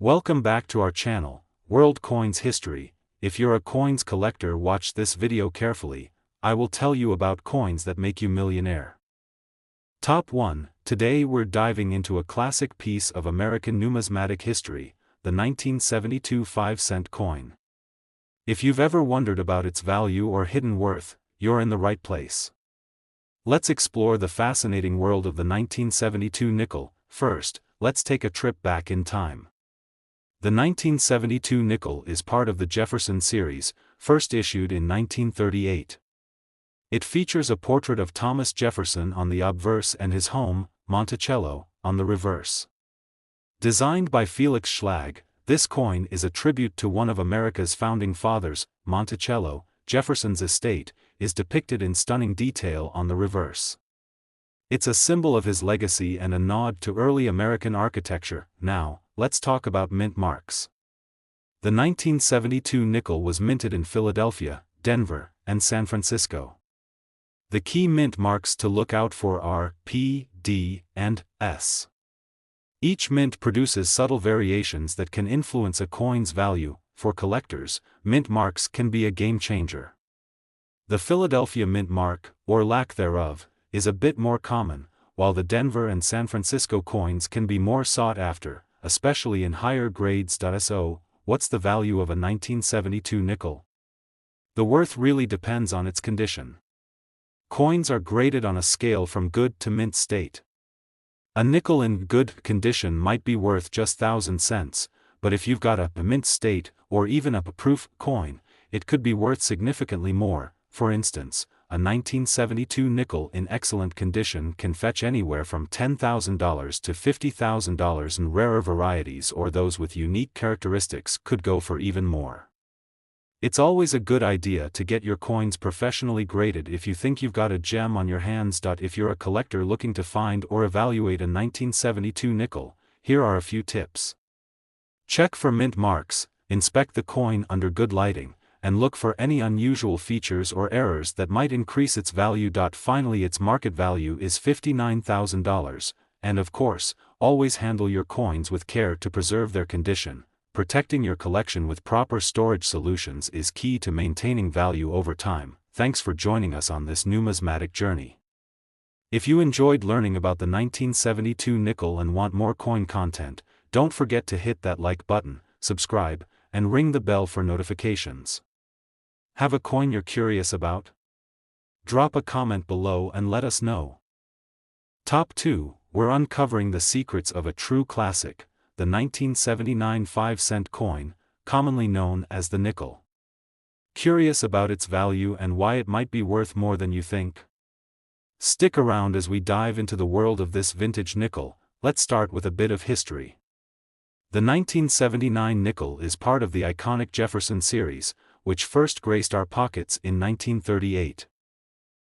Welcome back to our channel, World Coins History. If you're a coins collector, watch this video carefully. I will tell you about coins that make you millionaire. Top 1. Today we're diving into a classic piece of American numismatic history, the 1972 5-cent coin. If you've ever wondered about its value or hidden worth, you're in the right place. Let's explore the fascinating world of the 1972 nickel. First, let's take a trip back in time. The 1972 nickel is part of the Jefferson series, first issued in 1938. It features a portrait of Thomas Jefferson on the obverse and his home, Monticello, on the reverse. Designed by Felix Schlag, this coin is a tribute to one of America's founding fathers. Monticello, Jefferson's estate, is depicted in stunning detail on the reverse. It's a symbol of his legacy and a nod to early American architecture. Now, let's talk about mint marks. The 1972 nickel was minted in Philadelphia, Denver, and San Francisco. The key mint marks to look out for are P, D, and S. Each mint produces subtle variations that can influence a coin's value. For collectors, mint marks can be a game changer. The Philadelphia mint mark, or lack thereof, is a bit more common, while the Denver and San Francisco coins can be more sought after, especially in higher grades. So, what's the value of a 1972 nickel? The worth really depends on its condition. Coins are graded on a scale from good to mint state. A nickel in good condition might be worth just 1,000 cents, but if you've got a mint state, or even a proof coin, it could be worth significantly more. For instance, a 1972 nickel in excellent condition can fetch anywhere from $10,000 to $50,000, and rarer varieties or those with unique characteristics could go for even more. It's always a good idea to get your coins professionally graded if you think you've got a gem on your hands. If you're a collector looking to find or evaluate a 1972 nickel, here are a few tips. Check for mint marks, inspect the coin under good lighting, and look for any unusual features or errors that might increase its value. Finally, its market value is $59,000, and of course, always handle your coins with care to preserve their condition. Protecting your collection with proper storage solutions is key to maintaining value over time. Thanks for joining us on this numismatic journey. If you enjoyed learning about the 1972 nickel and want more coin content, don't forget to hit that like button, subscribe, and ring the bell for notifications. Have a coin you're curious about? Drop a comment below and let us know. Top 2, we're uncovering the secrets of a true classic, the 1979 5-cent coin, commonly known as the nickel. Curious about its value and why it might be worth more than you think? Stick around as we dive into the world of this vintage nickel. Let's start with a bit of history. The 1979 nickel is part of the iconic Jefferson series, which first graced our pockets in 1938.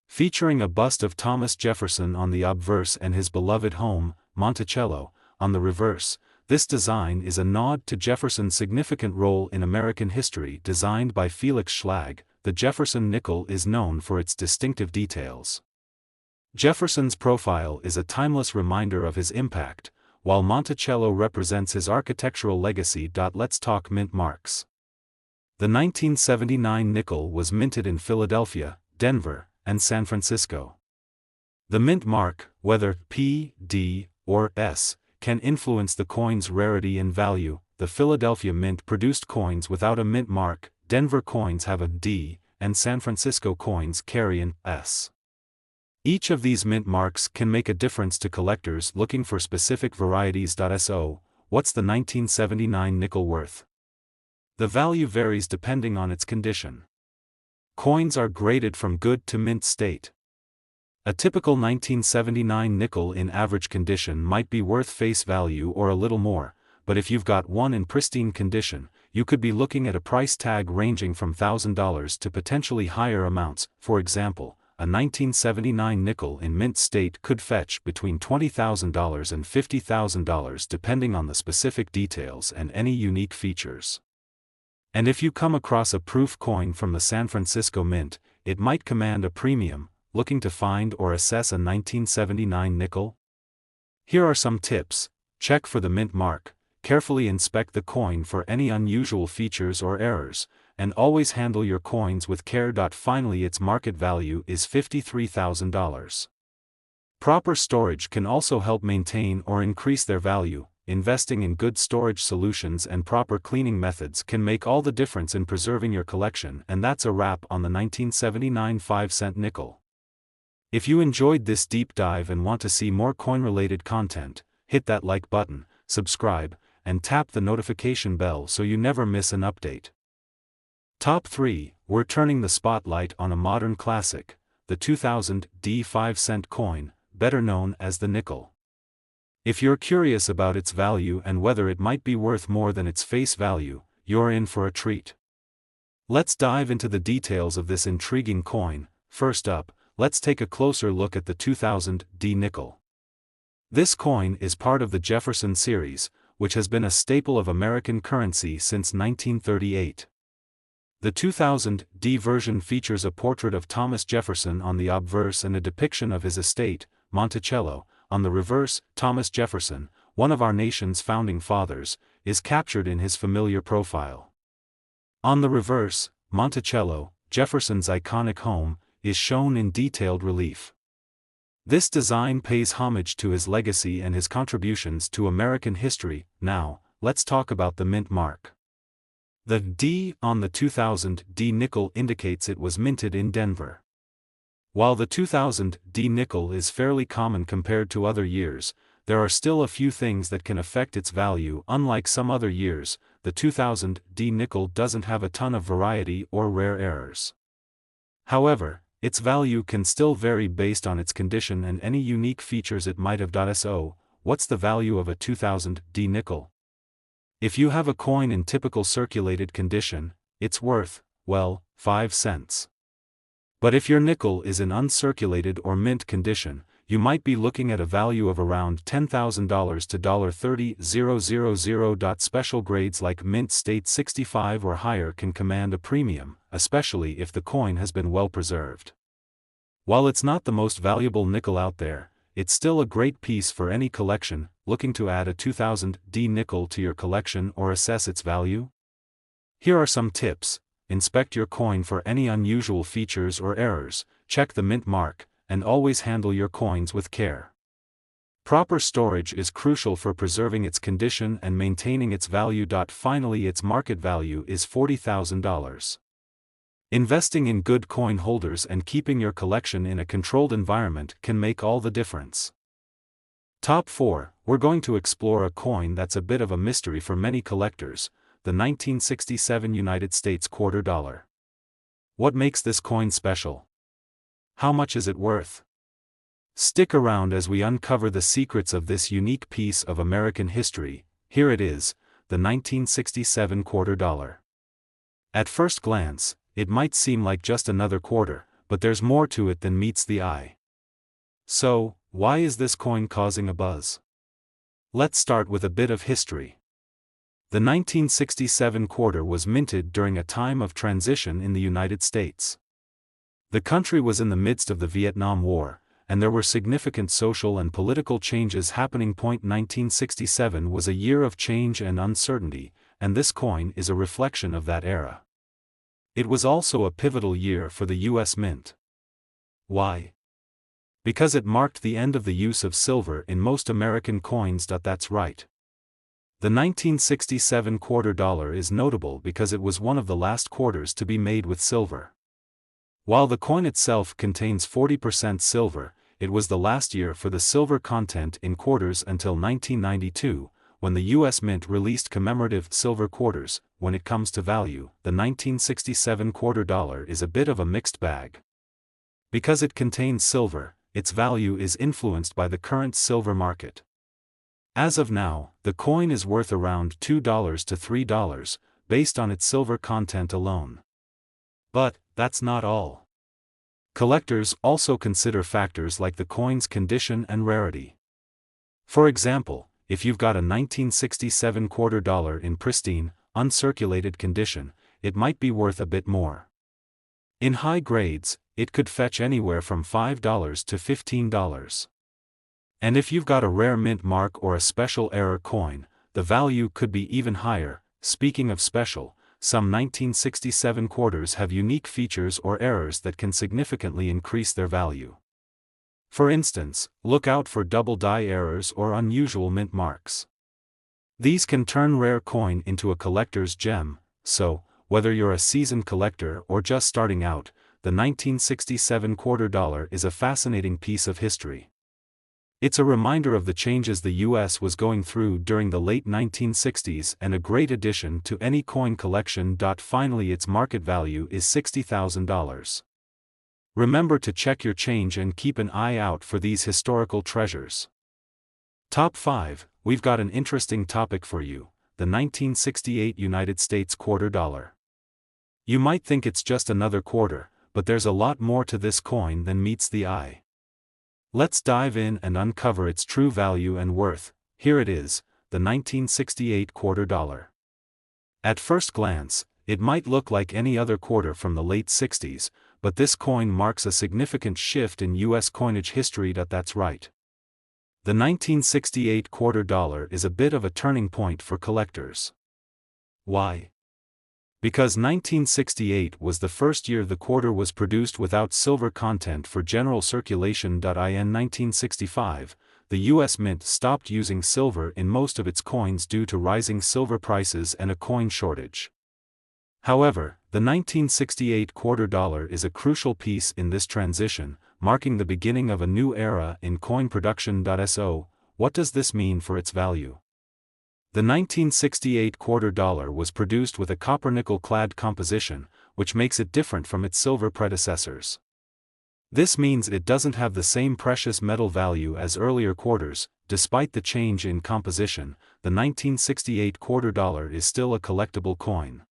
Featuring a bust of Thomas Jefferson on the obverse and his beloved home, Monticello, on the reverse, this design is a nod to Jefferson's significant role in American history. Designed by Felix Schlag, the Jefferson nickel is known for its distinctive details. Jefferson's profile is a timeless reminder of his impact, while Monticello represents his architectural legacy. Let's talk mint marks. The 1979 nickel was minted in Philadelphia, Denver, and San Francisco. The mint mark, whether P, D, or S, can influence the coin's rarity and value. The Philadelphia Mint produced coins without a mint mark, Denver coins have a D, and San Francisco coins carry an S. Each of these mint marks can make a difference to collectors looking for specific varieties. So, what's the 1979 nickel worth? The value varies depending on its condition. Coins are graded from good to mint state. A typical 1979 nickel in average condition might be worth face value or a little more, but if you've got one in pristine condition, you could be looking at a price tag ranging from $1,000 to potentially higher amounts. For example, a 1979 nickel in mint state could fetch between $20,000 and $50,000 depending on the specific details and any unique features. And if you come across a proof coin from the San Francisco Mint, it might command a premium. Looking to find or assess a 1979 nickel? Here are some tips. Check for the mint mark. carefully inspect the coin for any unusual features or errors, and always handle your coins with care. Finally, its market value is $53,000. Proper storage can also help maintain or increase their value. Investing in good storage solutions and proper cleaning methods can make all the difference in preserving your collection. And that's a wrap on the 1979 5-cent nickel. If you enjoyed this deep dive and want to see more coin-related content, hit that like button, subscribe, and tap the notification bell so you never miss an update. Top 3, we're turning the spotlight on a modern classic, the 2000 D 5-cent coin, better known as the nickel. If you're curious about its value and whether it might be worth more than its face value, you're in for a treat. Let's dive into the details of this intriguing coin. First up, let's take a closer look at the 2000 D nickel. This coin is part of the Jefferson series, which has been a staple of American currency since 1938. The 2000 D version features a portrait of Thomas Jefferson on the obverse and a depiction of his estate, Monticello. On the reverse, Thomas Jefferson, one of our nation's founding fathers, is captured in his familiar profile. On the reverse, Monticello, Jefferson's iconic home, is shown in detailed relief. This design pays homage to his legacy and his contributions to American history. Now, let's talk about the mint mark. The D on the 2000 D nickel indicates it was minted in Denver. While the 2000 D nickel is fairly common compared to other years, there are still a few things that can affect its value. Unlike some other years, the 2000 D nickel doesn't have a ton of variety or rare errors. However, its value can still vary based on its condition and any unique features it might have. So, what's the value of a 2000 D nickel? If you have a coin in typical circulated condition, it's worth, well, 5 cents. But if your nickel is in uncirculated or mint condition, you might be looking at a value of around $10,000 to $30,000. Special grades like mint state 65 or higher can command a premium, especially if the coin has been well preserved. While it's not the most valuable nickel out there, it's still a great piece for any collection looking to add a 2000 D nickel to your collection or assess its value. Here are some tips. Inspect your coin for any unusual features or errors, check the mint mark, and always handle your coins with care. Proper storage is crucial for preserving its condition and maintaining its value. Finally, its market value is $40,000. Investing in good coin holders and keeping your collection in a controlled environment can make all the difference. Top 4, we're going to explore a coin that's a bit of a mystery for many collectors, the 1967 United States quarter dollar. What makes this coin special? How much is it worth? Stick around as we uncover the secrets of this unique piece of American history. Here it is, the 1967 quarter dollar. At first glance, it might seem like just another quarter, but there's more to it than meets the eye. So, why is this coin causing a buzz? Let's start with a bit of history. The 1967 quarter was minted during a time of transition in the United States. The country was in the midst of the Vietnam War, and there were significant social and political changes happening. 1967 was a year of change and uncertainty, and this coin is a reflection of that era. It was also a pivotal year for the U.S. Mint. Why? Because it marked the end of the use of silver in most American coins. That's right. The 1967 quarter dollar is notable because it was one of the last quarters to be made with silver. While the coin itself contains 40% silver, it was the last year for the silver content in quarters until 1992, when the U.S. Mint released commemorative silver quarters. When it comes to value, the 1967 quarter dollar is a bit of a mixed bag. Because it contains silver, its value is influenced by the current silver market. As of now, the coin is worth around $2 to $3, based on its silver content alone. But, that's not all. Collectors also consider factors like the coin's condition and rarity. For example, if you've got a 1967 quarter dollar in pristine, uncirculated condition, it might be worth a bit more. In high grades, it could fetch anywhere from $5 to $15. And if you've got a rare mint mark or a special error coin, the value could be even higher. Speaking of special, some 1967 quarters have unique features or errors that can significantly increase their value. For instance, look out for double die errors or unusual mint marks. These can turn rare coin into a collector's gem, so, whether you're a seasoned collector or just starting out, the 1967 quarter dollar is a fascinating piece of history. It's a reminder of the changes the US was going through during the late 1960s and a great addition to any coin collection. Finally, its market value is $60,000. Remember to check your change and keep an eye out for these historical treasures. Top 5, we've got an interesting topic for you, the 1968 United States quarter dollar. You might think it's just another quarter, but there's a lot more to this coin than meets the eye. Let's dive in and uncover its true value and worth. Here it is, the 1968 quarter dollar. At first glance, it might look like any other quarter from the late 60s, but this coin marks a significant shift in US coinage history. That's right. The 1968 quarter dollar is a bit of a turning point for collectors. Why? Because 1968 was the first year the quarter was produced without silver content for general circulation. In 1965, the US Mint stopped using silver in most of its coins due to rising silver prices and a coin shortage. However, the 1968 quarter dollar is a crucial piece in this transition, marking the beginning of a new era in coin production. So, what does this mean for its value? The 1968 quarter dollar was produced with a copper-nickel clad composition, which makes it different from its silver predecessors. This means it doesn't have the same precious metal value as earlier quarters. Despite the change in composition, the 1968 quarter dollar is still a collectible coin.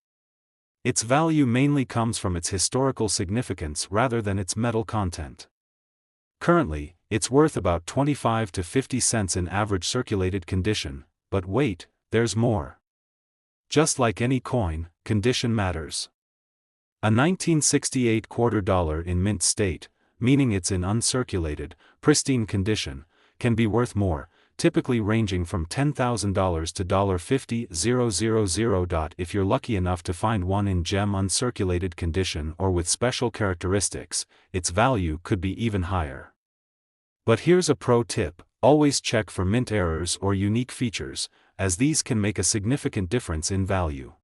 Its value mainly comes from its historical significance rather than its metal content. Currently, it's worth about 25 to 50 cents in average circulated condition. But wait, there's more. Just like any coin, condition matters. A 1968 quarter dollar in mint state, meaning it's in uncirculated, pristine condition, can be worth more, typically ranging from $10,000 to $50,000. If you're lucky enough to find one in gem uncirculated condition or with special characteristics, its value could be even higher. But here's a pro tip. Always check for mint errors or unique features, as these can make a significant difference in value.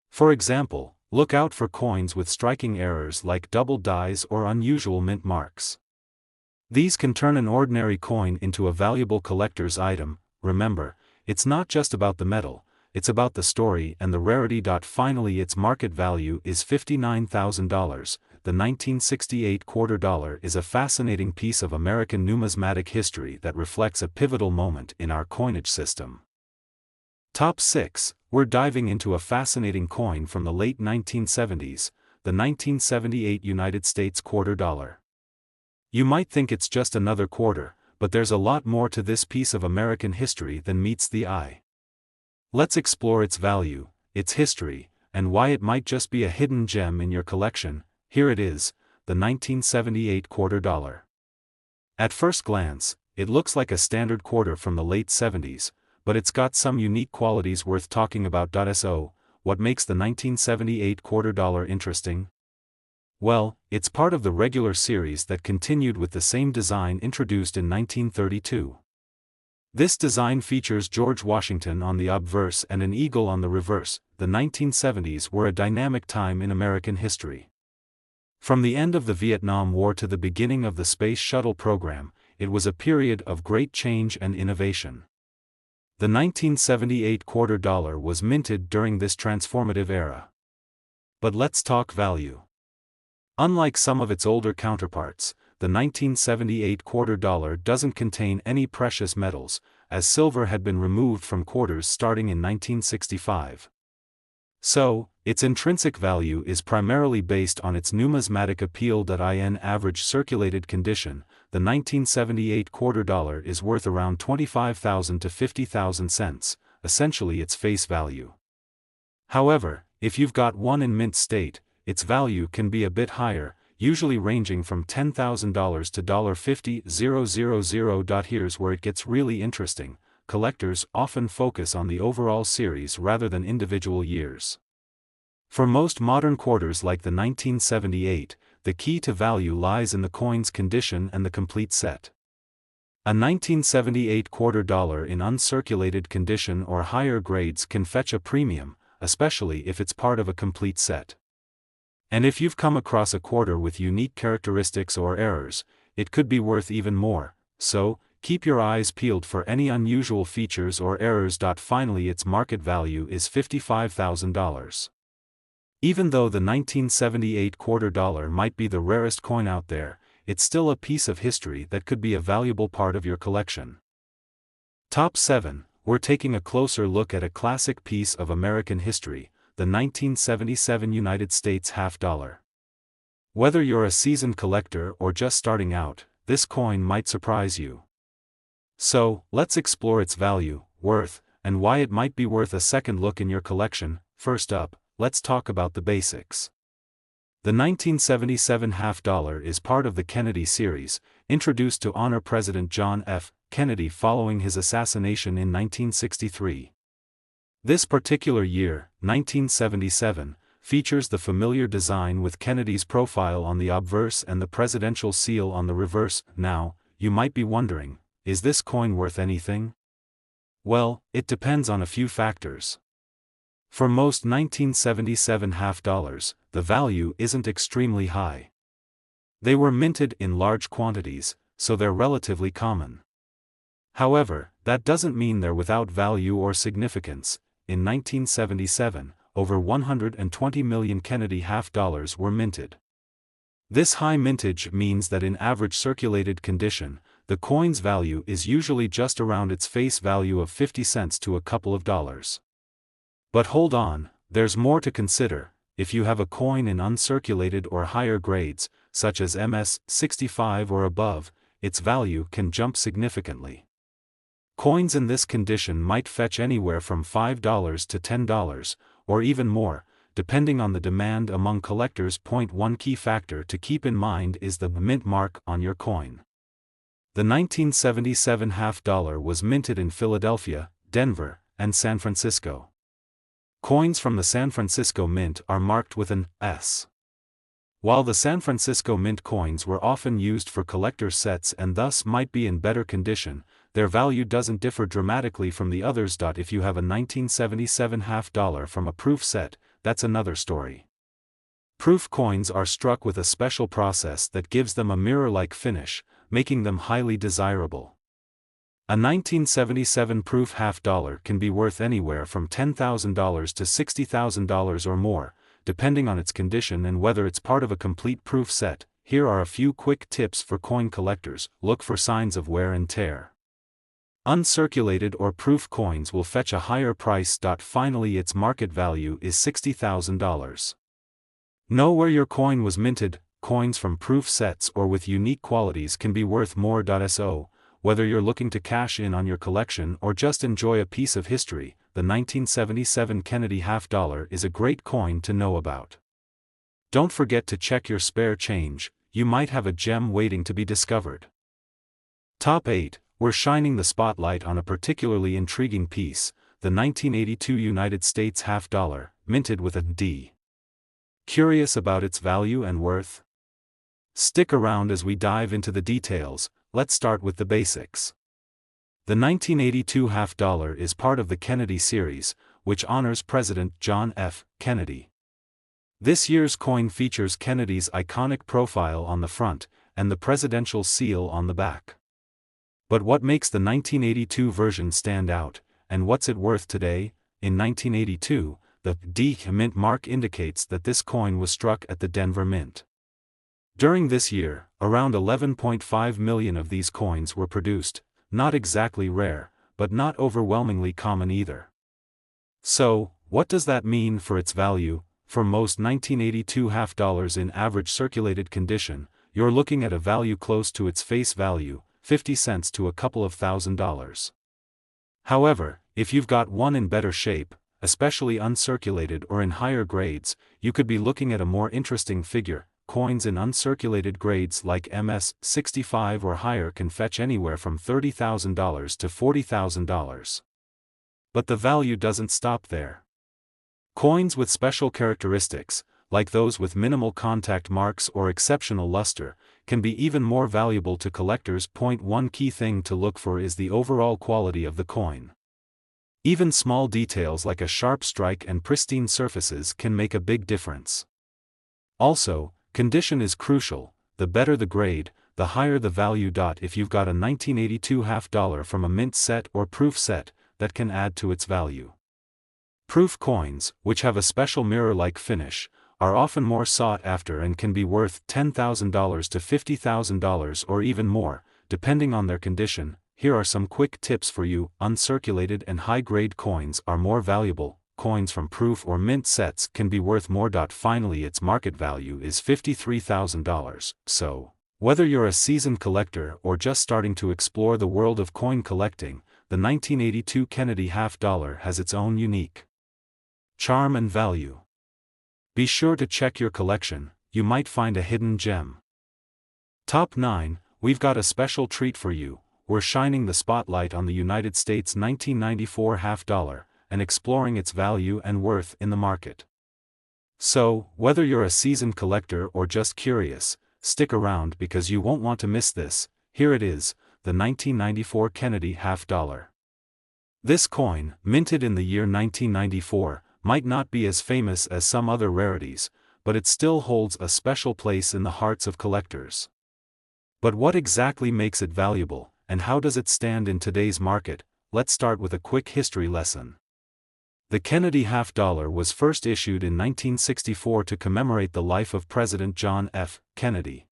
For example, look out for coins with striking errors like double dies or unusual mint marks. These can turn an ordinary coin into a valuable collector's item. Remember, it's not just about the metal, it's about the story and the rarity. Finally, its market value is $59,000. The 1968 quarter dollar is a fascinating piece of American numismatic history that reflects a pivotal moment in our coinage system. Top 6, we're diving into a fascinating coin from the late 1970s, the 1978 United States quarter dollar. You might think it's just another quarter, but there's a lot more to this piece of American history than meets the eye. Let's explore its value, its history, and why it might just be a hidden gem in your collection. Here it is, the 1978 quarter dollar. At first glance, it looks like a standard quarter from the late 70s, but it's got some unique qualities worth talking about. So, what makes the 1978 quarter dollar interesting? Well, it's part of the regular series that continued with the same design introduced in 1932. This design features George Washington on the obverse and an eagle on the reverse. The 1970s were a dynamic time in American history. From the end of the Vietnam War to the beginning of the Space Shuttle program, it was a period of great change and innovation. The 1978 quarter dollar was minted during this transformative era. But let's talk value. Unlike some of its older counterparts, the 1978 quarter dollar doesn't contain any precious metals, as silver had been removed from quarters starting in 1965. So, its intrinsic value is primarily based on its numismatic appeal. In average circulated condition, the 1978 quarter dollar is worth around 25,000 to 50,000 cents, essentially its face value. However, if you've got one in mint state, its value can be a bit higher, usually ranging from $10,000 to $50,000. Here's where it gets really interesting. collectors often focus on the overall series rather than individual years. For most modern quarters like the 1978, the key to value lies in the coin's condition and the complete set. A 1978 quarter dollar in uncirculated condition or higher grades can fetch a premium, especially if it's part of a complete set. And if you've come across a quarter with unique characteristics or errors, it could be worth even more, so keep your eyes peeled for any unusual features or errors. Finally, its market value is $55,000. Even though the 1978 quarter dollar might be the rarest coin out there, it's still a piece of history that could be a valuable part of your collection. Top 7. We're taking a closer look at a classic piece of American history, the 1977 United States half dollar. Whether you're a seasoned collector or just starting out, this coin might surprise you. So, let's explore its value, worth, and why it might be worth a second look in your collection. First up, let's talk about the basics. The 1977 half dollar is part of the Kennedy series, introduced to honor President John F. Kennedy following his assassination in 1963. This particular year, 1977, features the familiar design with Kennedy's profile on the obverse and the presidential seal on the reverse. Now, you might be wondering, is this coin worth anything? Well, it depends on a few factors. For most 1977 half dollars, the value isn't extremely high. They were minted in large quantities, so they're relatively common. However, that doesn't mean they're without value or significance. In 1977, over 120 million Kennedy half dollars were minted. This high mintage means that in average circulated condition, the coin's value is usually just around its face value of 50 cents to a couple of dollars. But hold on, there's more to consider. If you have a coin in uncirculated or higher grades, such as MS-65 or above, its value can jump significantly. Coins in this condition might fetch anywhere from $5 to $10, or even more, depending on the demand among collectors. One key factor to keep in mind is the mint mark on your coin. The 1977 half dollar was minted in Philadelphia, Denver, and San Francisco. Coins from the San Francisco Mint are marked with an S. While the San Francisco Mint coins were often used for collector sets and thus might be in better condition, their value doesn't differ dramatically from the others. If you have a 1977 half dollar from a proof set, that's another story. Proof coins are struck with a special process that gives them a mirror-like finish, making them highly desirable. A 1977 proof half dollar can be worth anywhere from $10,000 to $60,000 or more, depending on its condition and whether it's part of a complete proof set. Here are a few quick tips for coin collectors. Look for signs of wear and tear. Uncirculated or proof coins will fetch a higher price. Finally, its market value is $60,000. Know where your coin was minted. Coins from proof sets or with unique qualities can be worth more. So, whether you're looking to cash in on your collection or just enjoy a piece of history, the 1977 Kennedy half dollar is a great coin to know about. Don't forget to check your spare change, you might have a gem waiting to be discovered. Top 8. We're shining the spotlight on a particularly intriguing piece, the 1982 United States half dollar, minted with a D. Curious about its value and worth? Stick around as we dive into the details. Let's start with the basics. The 1982 half dollar is part of the Kennedy series, which honors President John F. Kennedy. This year's coin features Kennedy's iconic profile on the front, and the presidential seal on the back. But what makes the 1982 version stand out, and what's it worth today? In 1982, the D mint mark indicates that this coin was struck at the Denver Mint. During this year, around 11.5 million of these coins were produced, not exactly rare, but not overwhelmingly common either. So, what does that mean for its value? For most 1982 half dollars in average circulated condition, you're looking at a value close to its face value, 50 cents to a couple of $1,000s. However, if you've got one in better shape, especially uncirculated or in higher grades, you could be looking at a more interesting figure, coins in uncirculated grades like MS-65 or higher can fetch anywhere from $30,000 to $40,000. But the value doesn't stop there. Coins with special characteristics, like those with minimal contact marks or exceptional luster, can be even more valuable to collectors. One key thing to look for is the overall quality of the coin. Even small details like a sharp strike and pristine surfaces can make a big difference. Also, condition is crucial. The better the grade, the higher the value. If you've got a 1982 $50 from a mint set or proof set, that can add to its value. Proof coins, which have a special mirror-like finish, are often more sought after and can be worth $10,000 to $50,000 or even more, depending on their condition. Here are some quick tips for you. Uncirculated and high-grade coins are more valuable. Coins from proof or mint sets can be worth more. Finally, its market value is $53,000. So, whether you're a seasoned collector or just starting to explore the world of coin collecting, the 1982 Kennedy $50 has its own unique charm and value. Be sure to check your collection, you might find a hidden gem. Top 9, we've got a special treat for you. We're shining the spotlight on the United States 1994 $50 and exploring its value and worth in the market. So, whether you're a seasoned collector or just curious, stick around because you won't want to miss this. Here it is, the 1994 Kennedy $50. This coin, minted in the year 1994, might not be as famous as some other rarities, but it still holds a special place in the hearts of collectors. But what exactly makes it valuable, and how does it stand in today's market? Let's start with a quick history lesson. The Kennedy $50 was first issued in 1964 to commemorate the life of President John F. Kennedy.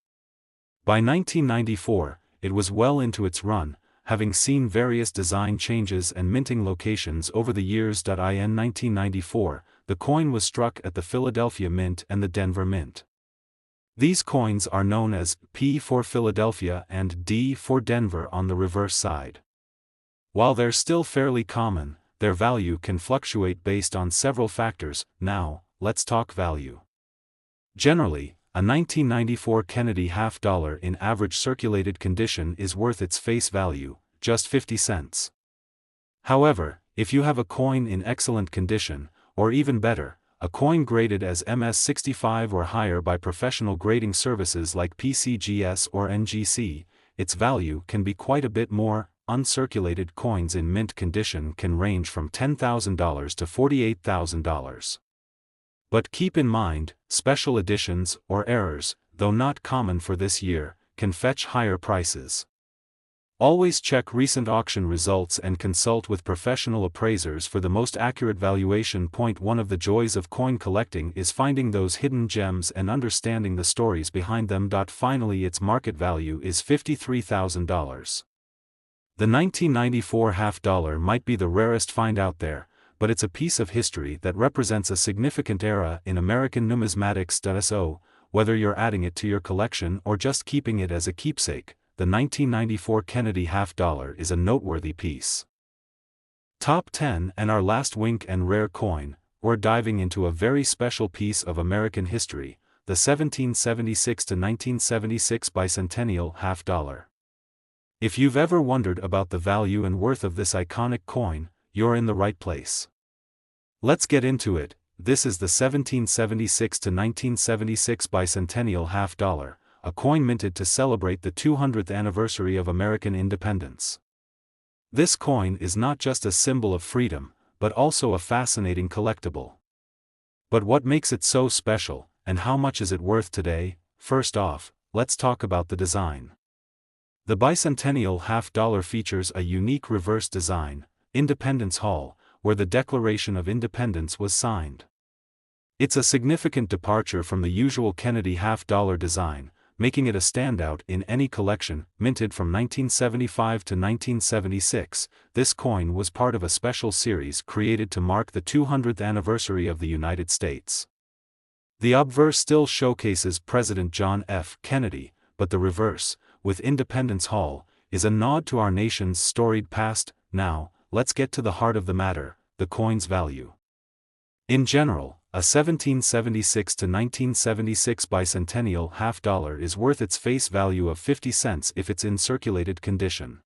By 1994, it was well into its run, having seen various design changes and minting locations over the years. In 1994, the coin was struck at the Philadelphia Mint and the Denver Mint. These coins are known as P for Philadelphia and D for Denver on the reverse side. While they're still fairly common, their value can fluctuate based on several factors. Now, let's talk value. Generally, a 1994 Kennedy $50 in average circulated condition is worth its face value, just 50 cents. However, if you have a coin in excellent condition, or even better, a coin graded as MS-65 or higher by professional grading services like PCGS or NGC, its value can be quite a bit more. Uncirculated coins in mint condition can range from $10,000 to $48,000. But keep in mind, special editions or errors, though not common for this year, can fetch higher prices. Always check recent auction results and consult with professional appraisers for the most accurate valuation. One of the joys of coin collecting is finding those hidden gems and understanding the stories behind them. Finally, its market value is $53,000. The 1994 $50 might be the rarest find out there, but it's a piece of history that represents a significant era in American numismatics. So, whether you're adding it to your collection or just keeping it as a keepsake, the 1994 Kennedy $50 is a noteworthy piece. Top 10 and our last wink and rare coin, we're diving into a very special piece of American history, the 1776 to 1976 bicentennial $50. If you've ever wondered about the value and worth of this iconic coin, you're in the right place. Let's get into it. This is the 1776 to 1976 bicentennial $50, a coin minted to celebrate the 200th anniversary of American independence. This coin is not just a symbol of freedom, but also a fascinating collectible. But what makes it so special, and how much is it worth today? First off, let's talk about the design. The bicentennial $50 features a unique reverse design, Independence Hall, where the Declaration of Independence was signed. It's a significant departure from the usual Kennedy $50 design, making it a standout in any collection. Minted from 1975 to 1976, this coin was part of a special series created to mark the 200th anniversary of the United States. The obverse still showcases President John F. Kennedy, but the reverse, with Independence Hall, is a nod to our nation's storied past. Now, let's get to the heart of the matter, the coin's value. In general, a 1776 to 1976 bicentennial half dollar is worth its face value of 50 cents if it's in circulated condition.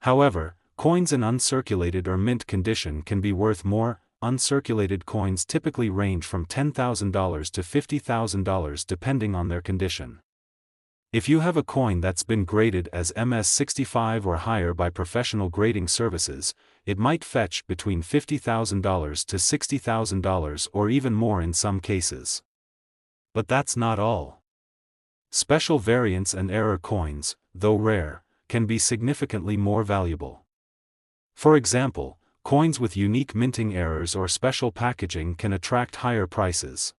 However, coins in uncirculated or mint condition can be worth more. Uncirculated coins typically range from $10,000 to $50,000 depending on their condition. If you have a coin that's been graded as MS-65 or higher by professional grading services, it might fetch between $50,000 to $60,000 or even more in some cases. But that's not all. Special variants and error coins, though rare, can be significantly more valuable. For example, coins with unique minting errors or special packaging can attract higher prices.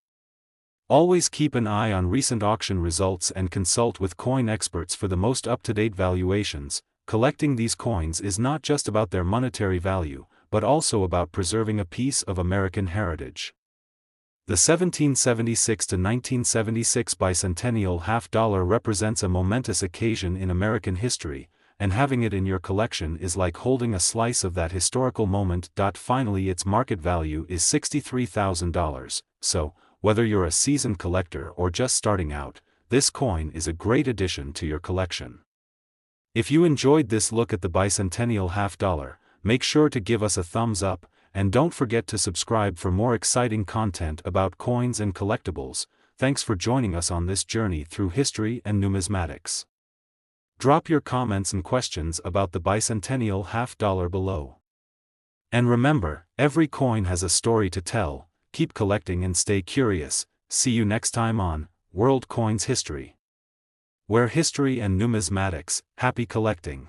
Always keep an eye on recent auction results and consult with coin experts for the most up-to-date valuations. Collecting these coins is not just about their monetary value, but also about preserving a piece of American heritage. The 1776 to 1976 bicentennial half dollar represents a momentous occasion in American history, and having it in your collection is like holding a slice of that historical moment. Finally, its market value is $63,000, so, whether you're a seasoned collector or just starting out, this coin is a great addition to your collection. If you enjoyed this look at the bicentennial half dollar, make sure to give us a thumbs up, and don't forget to subscribe for more exciting content about coins and collectibles. Thanks for joining us on this journey through history and numismatics. Drop your comments and questions about the bicentennial half dollar below. And remember, every coin has a story to tell. Keep collecting and stay curious. See you next time on World Coins History, where history and numismatics. Happy collecting!